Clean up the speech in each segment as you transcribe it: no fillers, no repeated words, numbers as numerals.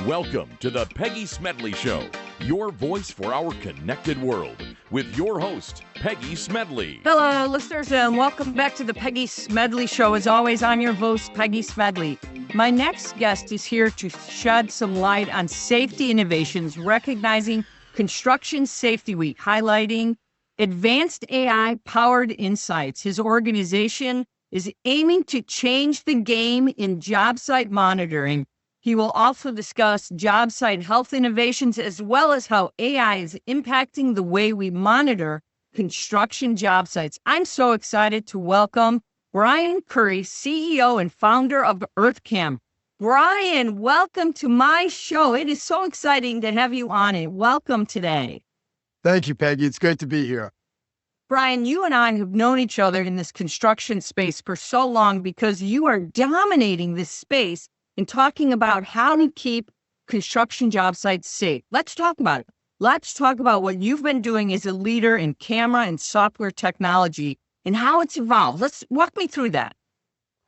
Welcome to the Peggy Smedley Show, your voice for our connected world, with your host, Peggy Smedley. Hello, listeners, and welcome back to the Peggy Smedley Show. As always, I'm your host, Peggy Smedley. My next guest is here to shed some light on safety innovations, recognizing Construction Safety Week, highlighting advanced AI-powered insights. His organization is aiming to change the game in job site monitoring. He will also discuss job site health innovations, as well as how AI is impacting the way we monitor construction job sites. I'm so excited to welcome Brian Cury, CEO and founder of EarthCam. Brian, welcome to my show. It is so exciting to have you on it. Welcome today. Thank you, Peggy. It's great to be here. Brian, you and I have known each other in this construction space for so long because you are dominating this space and talking about how to keep construction job sites safe. Let's talk about it. Let's talk about what you've been doing as a leader in camera and software technology and how it's evolved. Let's walk me through that.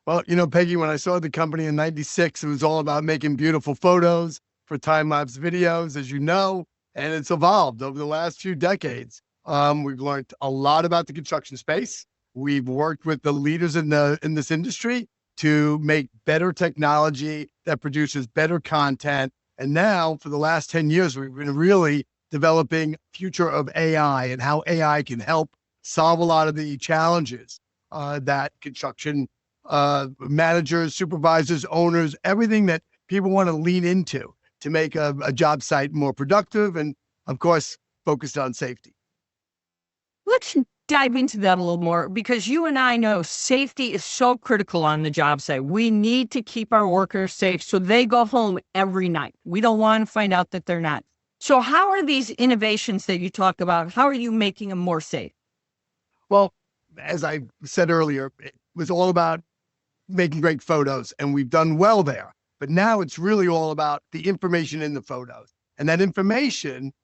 Well, Peggy, when I started the company in '96, it was all about making beautiful photos for time-lapse videos, as you know, and it's evolved over the last few decades. We've learned a lot about the construction space. We've worked with the leaders in this industry to make better technology that produces better content. And now, for the last 10 years, we've been really developing future of AI and how AI can help solve a lot of the challenges that construction managers, supervisors, owners, everything that people want to lean into to make a job site more productive and, of course, focused on safety. Let's dive into that a little more, because you and I know safety is so critical on the job site. We need to keep our workers safe so they go home every night. We don't want to find out that they're not. So how are these innovations that you talk about, how are you making them more safe? Well, as I said earlier, it was all about making great photos, and we've done well there. But now it's really all about the information in the photos. And that information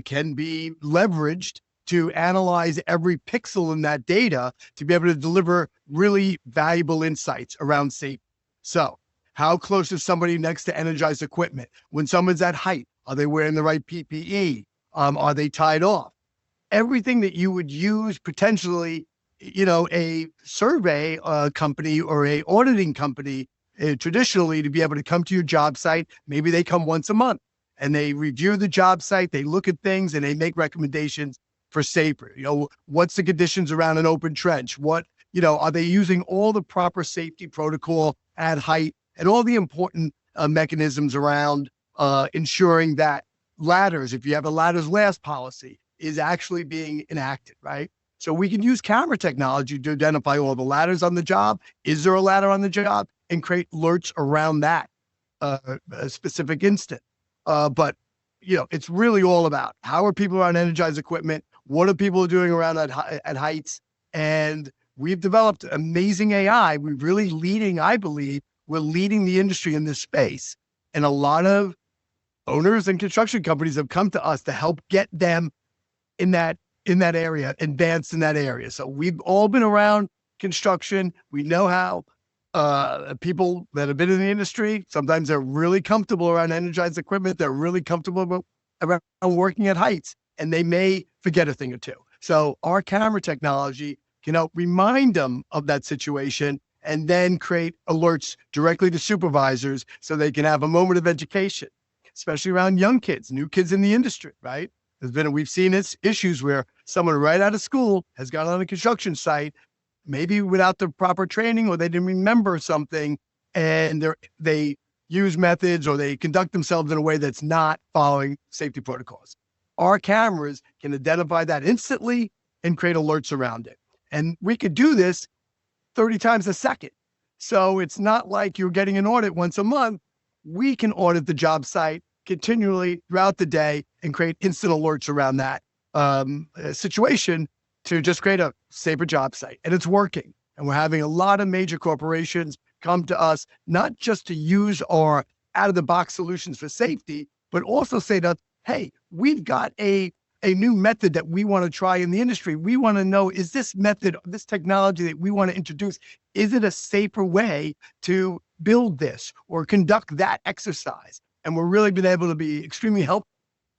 can be leveraged to analyze every pixel in that data to be able to deliver really valuable insights around safety. So how close is somebody next to energized equipment? When someone's at height, are they wearing the right PPE? Are they tied off? Everything that you would use potentially, a survey company or a auditing company traditionally to be able to come to your job site. Maybe they come once a month and they review the job site, they look at things and they make recommendations for safer. What's the conditions around an open trench? Are they using all the proper safety protocol at height and all the important mechanisms around ensuring that ladders, if you have a ladders last policy, is actually being enacted, right? So we can use camera technology to identify all the ladders on the job. Is there a ladder on the job? And create alerts around that specific instant. But it's really all about how are people around energized equipment? What are people doing around at heights? And we've developed amazing AI. We're really leading, I believe, we're leading the industry in this space. And a lot of owners and construction companies have come to us to help get them in that area, advanced in that area. So we've all been around construction. We know how people that have been in the industry, sometimes they're really comfortable around energized equipment. They're really comfortable around working at heights, and they may forget a thing or two. So our camera technology can help remind them of that situation and then create alerts directly to supervisors so they can have a moment of education, especially around young kids, new kids in the industry, right? We've seen issues where someone right out of school has gone on a construction site, maybe without the proper training, or they didn't remember something, and they use methods or they conduct themselves in a way that's not following safety protocols. Our cameras can identify that instantly and create alerts around it. And we could do this 30 times a second. So it's not like you're getting an audit once a month. We can audit the job site continually throughout the day and create instant alerts around that situation to just create a safer job site. And it's working. And we're having a lot of major corporations come to us, not just to use our out-of-the-box solutions for safety, but also say to us, hey, we've got a new method that we want to try in the industry. We want to know, is this method, this technology that we want to introduce, is it a safer way to build this or conduct that exercise? And we're really been able to be extremely helpful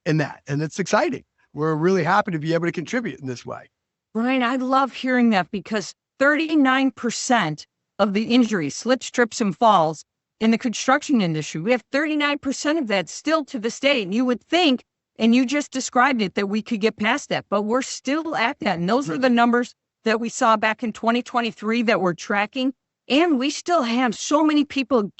in that. And it's exciting. We're really happy to be able to contribute in this way. Brian, I love hearing that because 39% of the injuries, slips, trips, and falls in the construction industry, we have 39% of that still to this day. And you would think, and you just described it, that we could get past that, but we're still at that. And those are the numbers that we saw back in 2023 that we're tracking. And we still have so many people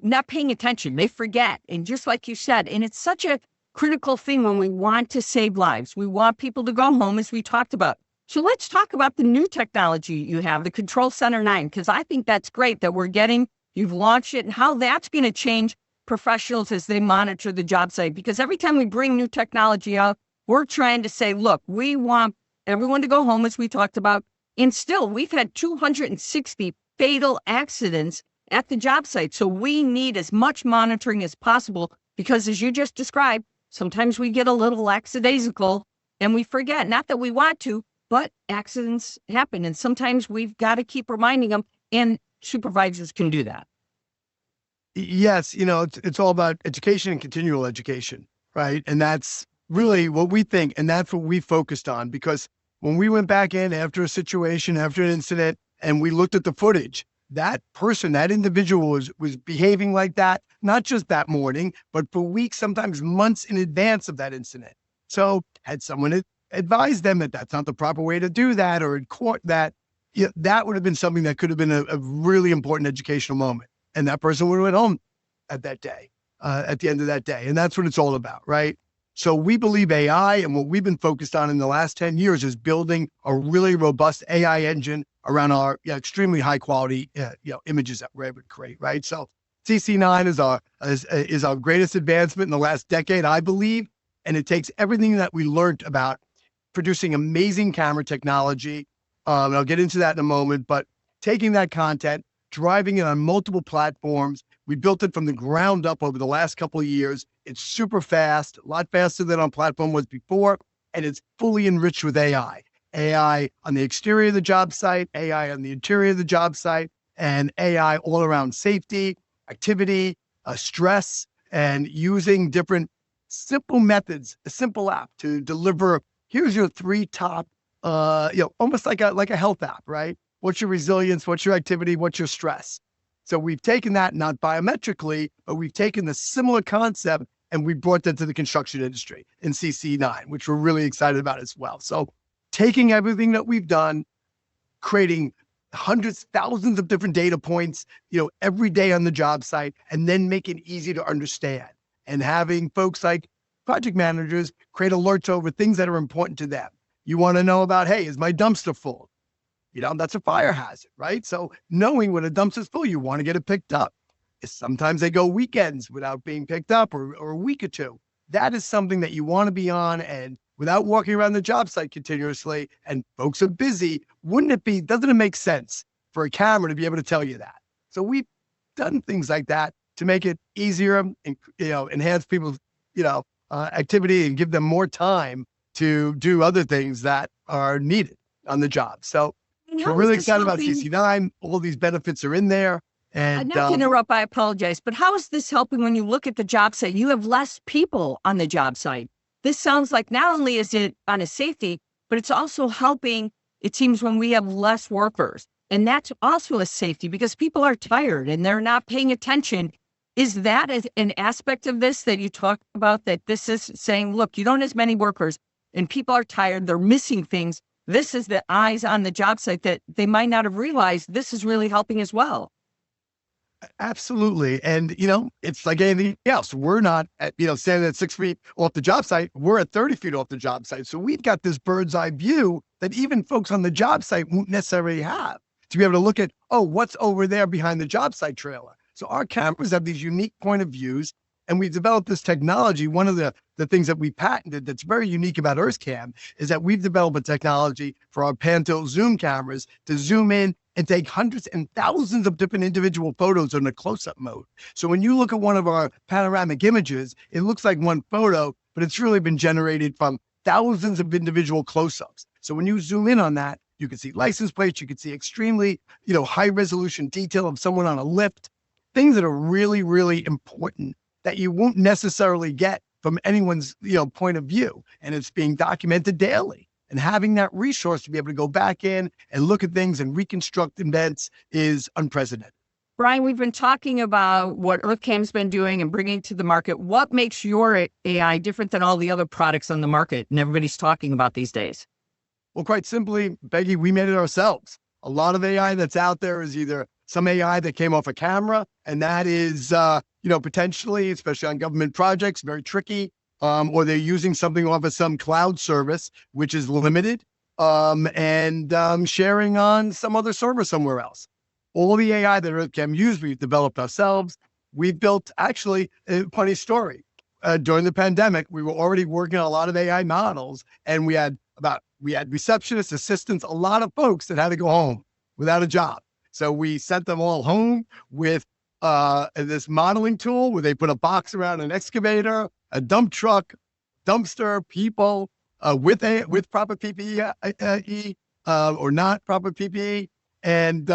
not paying attention. They forget. And just like you said, and it's such a critical thing when we want to save lives. We want people to go home, as we talked about. So let's talk about the new technology you have, the Control Center 9, because I think that's great that you've launched it, and how that's going to change professionals as they monitor the job site. Because every time we bring new technology out, we're trying to say, look, we want everyone to go home, as we talked about. And still, we've had 260 fatal accidents at the job site. So we need as much monitoring as possible because, as you just described, sometimes we get a little lackadaisical and we forget, not that we want to, but accidents happen. And sometimes we've got to keep reminding them, and supervisors can do that. Yes. It's all about education and continual education, right? And that's really what we think. And that's what we focused on, because when we went back in after a situation, after an incident, and we looked at the footage, that person, that individual was behaving like that, not just that morning, but for weeks, sometimes months in advance of that incident. So had someone advised them that that's not the proper way to do that, or in court that, that would have been something that could have been a really important educational moment. And that person would have went home at that day, at the end of that day. And that's what it's all about, right? So we believe AI, and what we've been focused on in the last 10 years is building a really robust AI engine around our extremely high quality images that we're able to create, right? So CC9 is our greatest advancement in the last decade, I believe. And it takes everything that we learned about producing amazing camera technology. And I'll get into that in a moment, but taking that content, driving it on multiple platforms. We built it from the ground up over the last couple of years. It's super fast, a lot faster than our platform was before, and it's fully enriched with AI. AI on the exterior of the job site, AI on the interior of the job site, and AI all around safety, activity, stress, and using different simple methods, a simple app to deliver. Here's your 3 top, almost like a health app, right? What's your resilience? What's your activity? What's your stress? So we've taken that, not biometrically, but we've taken the similar concept and we brought that to the construction industry in CC9, which we're really excited about as well. So taking everything that we've done, creating hundreds, thousands of different data points, every day on the job site, and then make it easy to understand, and having folks like project managers create alerts over things that are important to them. You want to know about, hey, is my dumpster full? That's a fire hazard, right? So knowing when a dumpster's full, you want to get it picked up. Sometimes they go weekends without being picked up, or a week or two. That is something that you want to be on, and without walking around the job site continuously, and folks are busy, doesn't it make sense for a camera to be able to tell you that? So we've done things like that to make it easier and, enhance people's, activity and give them more time to do other things that are needed on the job. So we're really excited about CC9. All these benefits are in there. And not to interrupt, I apologize, but how is this helping when you look at the job site? You have less people on the job site. This sounds like not only is it on a safety, but it's also helping, it seems, when we have less workers. And that's also a safety because people are tired and they're not paying attention. Is that an aspect of this that you talk about, that this is saying, look, you don't have as many workers and people are tired, they're missing things. This is the eyes on the job site that they might not have realized this is really helping as well. Absolutely. And, it's like anything else. We're not standing at 6 feet off the job site. We're at 30 feet off the job site. So we've got this bird's eye view that even folks on the job site won't necessarily have, to be able to look at, what's over there behind the job site trailer. So our cameras have these unique point of views, and we developed this technology. One of the things that we patented that's very unique about EarthCam is that we've developed a technology for our pan-tilt zoom cameras to zoom in and take hundreds and thousands of different individual photos in a close-up mode. So when you look at one of our panoramic images, it looks like one photo, but it's really been generated from thousands of individual close-ups. So when you zoom in on that, you can see license plates, you can see extremely, high-resolution detail of someone on a lift, things that are really, really important that you won't necessarily get from anyone's, point of view. And it's being documented daily. And having that resource to be able to go back in and look at things and reconstruct events is unprecedented. Brian, we've been talking about what EarthCam's been doing and bringing to the market. What makes your AI different than all the other products on the market and everybody's talking about these days? Well, quite simply, Peggy, we made it ourselves. A lot of AI that's out there is either some AI that came off a camera, and that is, potentially, especially on government projects, very tricky, or they're using something off of some cloud service, which is limited, and sharing on some other server somewhere else. All the AI that EarthCam used, we've developed ourselves. We've built, actually, a funny story. During the pandemic, we were already working on a lot of AI models, and we had receptionists, assistants, a lot of folks that had to go home without a job. So we sent them all home with this modeling tool where they put a box around an excavator, a dump truck, dumpster, people with proper PPE or not proper PPE, and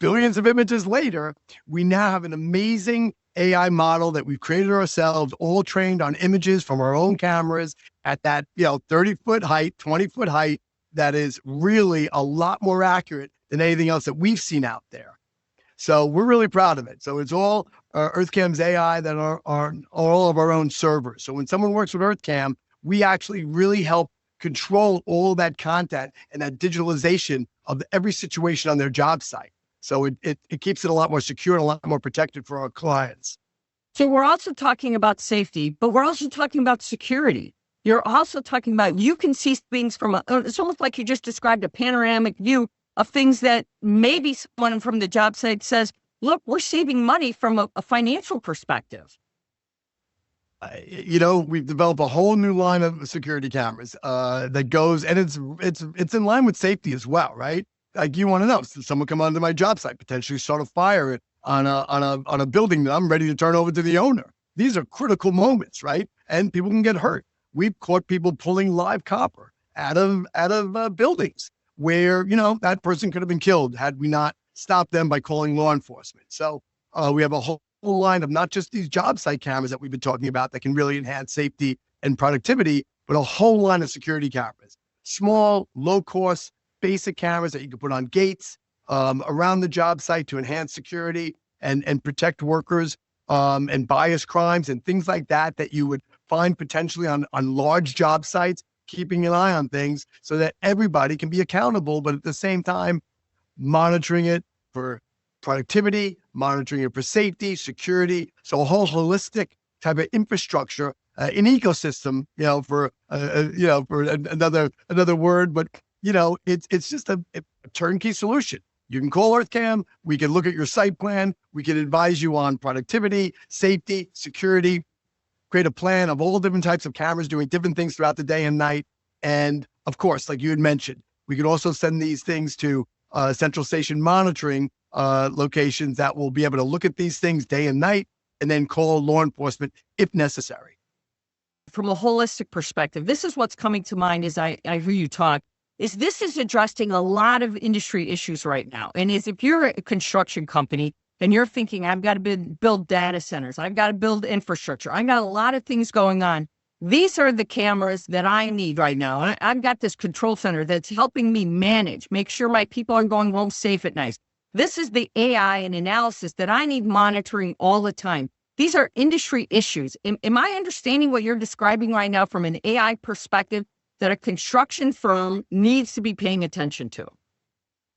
billions of images later, we now have an amazing AI model that we've created ourselves, all trained on images from our own cameras at that 30-foot height, 20-foot height. That is really a lot more accurate than anything else that we've seen out there. So we're really proud of it. So it's all EarthCam's AI that are all of our own servers. So when someone works with EarthCam, we actually really help control all that content and that digitalization of every situation on their job site. So it keeps it a lot more secure and a lot more protected for our clients. So we're also talking about safety, but we're also talking about security. You're also talking about, you can see things from it's almost like you just described a panoramic view of things that maybe someone from the job site says, look, we're saving money from a financial perspective. We've developed a whole new line of security cameras that goes, and it's in line with safety as well, right? Like, you want to know, someone come onto my job site, potentially start a fire on a building that I'm ready to turn over to the owner. These are critical moments, right? And people can get hurt. We've caught people pulling live copper out of buildings where, that person could have been killed had we not stopped them by calling law enforcement. So we have a whole line of not just these job site cameras that we've been talking about that can really enhance safety and productivity, but a whole line of security cameras, small, low cost, basic cameras that you can put on gates around the job site to enhance security and protect workers and bias crimes and things like that you would find potentially on large job sites, keeping an eye on things so that everybody can be accountable, but at the same time, monitoring it for productivity, monitoring it for safety, security. So a whole holistic type of infrastructure, an ecosystem, for another word, but it's just a turnkey solution. You can call EarthCam. We can look at your site plan. We can advise you on productivity, safety, security, create a plan of all different types of cameras doing different things throughout the day and night. And of course, like you had mentioned, we could also send these things to central station monitoring locations that will be able to look at these things day and night and then call law enforcement if necessary. From a holistic perspective, this is what's coming to mind as I hear you talk, is this is addressing a lot of industry issues right now. And if you're a construction company and you're thinking, I've got to build data centers, I've got to build infrastructure, I've got a lot of things going on. These are the cameras that I need right now. I've got this control center that's helping me manage, make sure my people are going home safe at night. This is the AI and analysis that I need monitoring all the time. These are industry issues. Am I understanding what you're describing right now from an AI perspective that a construction firm needs to be paying attention to?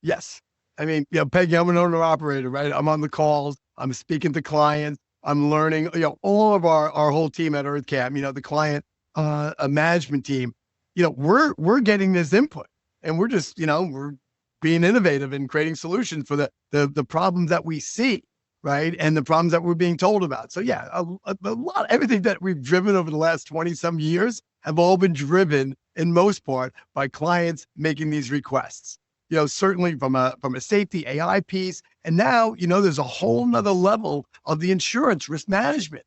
Yes. I mean, Peggy, I'm an owner operator, right? I'm on the calls. I'm speaking to clients. I'm learning, all of our whole team at EarthCam, the client management team, we're getting this input and we're just, we're being innovative and creating solutions for the problems that we see, right? And the problems that we're being told about. So yeah, a lot, everything that we've driven over the last 20 some years have all been driven in most part by clients making these requests. Certainly from a safety AI piece. And now, there's a whole nother level of the insurance risk management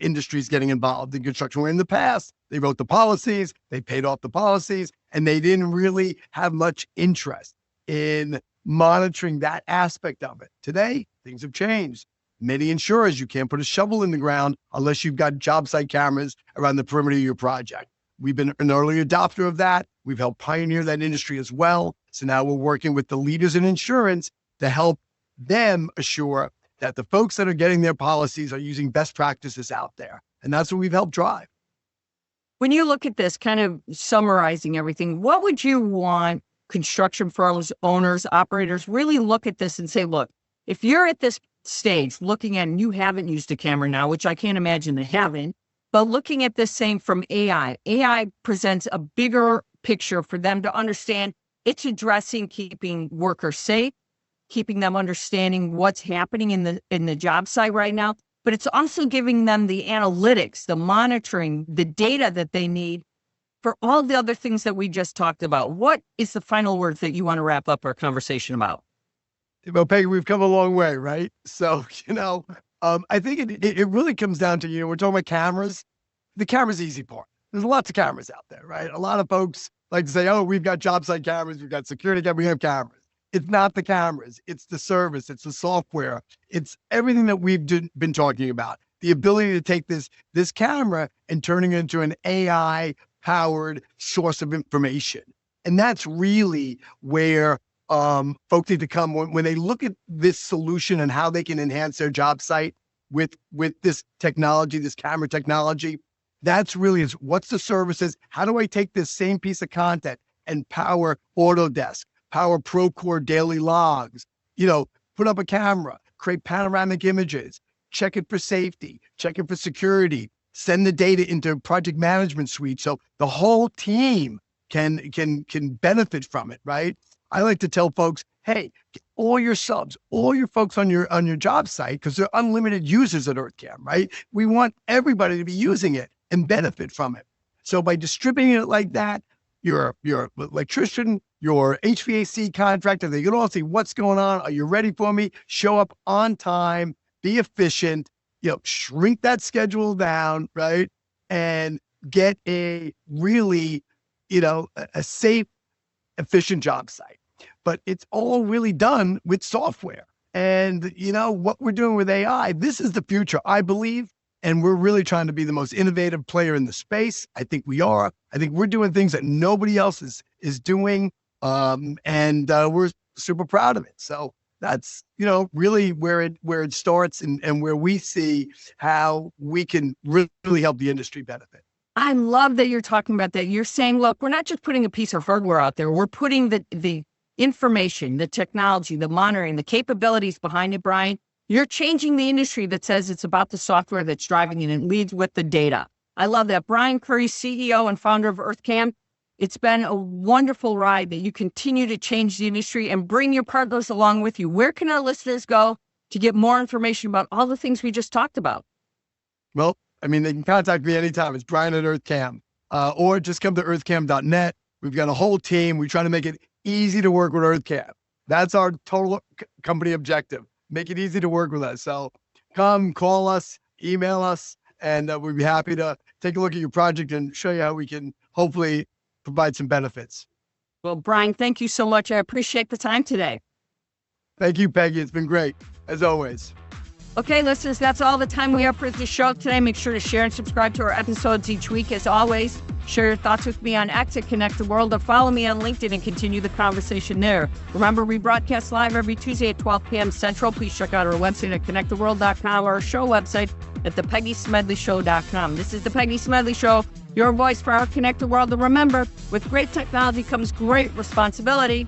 industries getting involved in construction, where in the past, they wrote the policies, they paid off the policies, and they didn't really have much interest in monitoring that aspect of it. Today, Things have changed. Many insurers, you can't put a shovel in the ground unless you've got job site cameras around the perimeter of your project. We've been an early adopter of that. We've helped pioneer that industry as well. So now we're working with the leaders in insurance to help them assure that the folks that are getting their policies are using best practices out there. And that's what we've helped drive. When you look at this, kind of summarizing everything, what would you want construction firms, owners, operators really look at this and say, look, if you're at this stage looking at, and you haven't used a camera now, which I can't imagine they haven't, but looking at this same from AI presents a bigger picture for them to understand. It's addressing keeping workers safe, keeping them understanding what's happening in the job site right now, but it's also giving them the analytics, the monitoring, the data that they need for all the other things that we just talked about. What is the final word that you want to wrap up our conversation about? Well, Peggy, we've come a long way, right? So, I think it really comes down to, we're talking about cameras. The camera's the easy part. There's lots of cameras out there, right? A lot of folks like to say, oh, we've got job site cameras, we've got security cameras, we have cameras. It's not the cameras, it's the service, it's the software, it's everything that we've been talking about. The ability to take this camera and turning it into an AI-powered source of information. And that's really where folks need to come when they look at this solution and how they can enhance their job site with this technology, this camera technology. That's really what's the services? How do I take this same piece of content and power Autodesk, power Procore daily logs, put up a camera, create panoramic images, check it for safety, check it for security, send the data into project management suite so the whole team can benefit from it, right? I like to tell folks, hey, all your subs, all your folks on your job site, because they're unlimited users at EarthCam, right? We want everybody to be using it and benefit from it. So by distributing it like that, your electrician, your HVAC contractor, they can all see what's going on. Are you ready for me? Show up on time, be efficient, shrink that schedule down, right? And get a really, a safe, efficient job site. But it's all really done with software. And what we're doing with AI, this is the future, I believe. And we're really trying to be the most innovative player in the space. I think we are. I think we're doing things that nobody else is doing. And we're super proud of it. So that's, really where it starts and where we see how we can really help the industry benefit. I love that you're talking about that. You're saying, look, we're not just putting a piece of hardware out there. We're putting the information, the technology, the monitoring, the capabilities behind it, Brian. You're changing the industry that says it's about the software that's driving it and leads with the data. I love that. Brian Cury, CEO and founder of EarthCam. It's been a wonderful ride that you continue to change the industry and bring your partners along with you. Where can our listeners go to get more information about all the things we just talked about? Well, they can contact me anytime. It's Brian at EarthCam, or just come to earthcam.net. We've got a whole team. We try to make it easy to work with EarthCam. That's our total company objective. Make it easy to work with us. So come, call us, email us, and we'd be happy to take a look at your project and show you how we can hopefully provide some benefits. Well, Brian, thank you so much. I appreciate the time today. Thank you, Peggy. It's been great, as always. Okay, listeners, that's all the time we have for the show today. Make sure to share and subscribe to our episodes each week. As always, share your thoughts with me on X at Connect the World, or follow me on LinkedIn and continue the conversation there. Remember, we broadcast live every Tuesday at 12 p.m. Central. Please check out our website at connecttheworld.com or our show website at thepeggysmedleyshow.com. This is The Peggy Smedley Show, your voice for our Connect the World. And remember, with great technology comes great responsibility.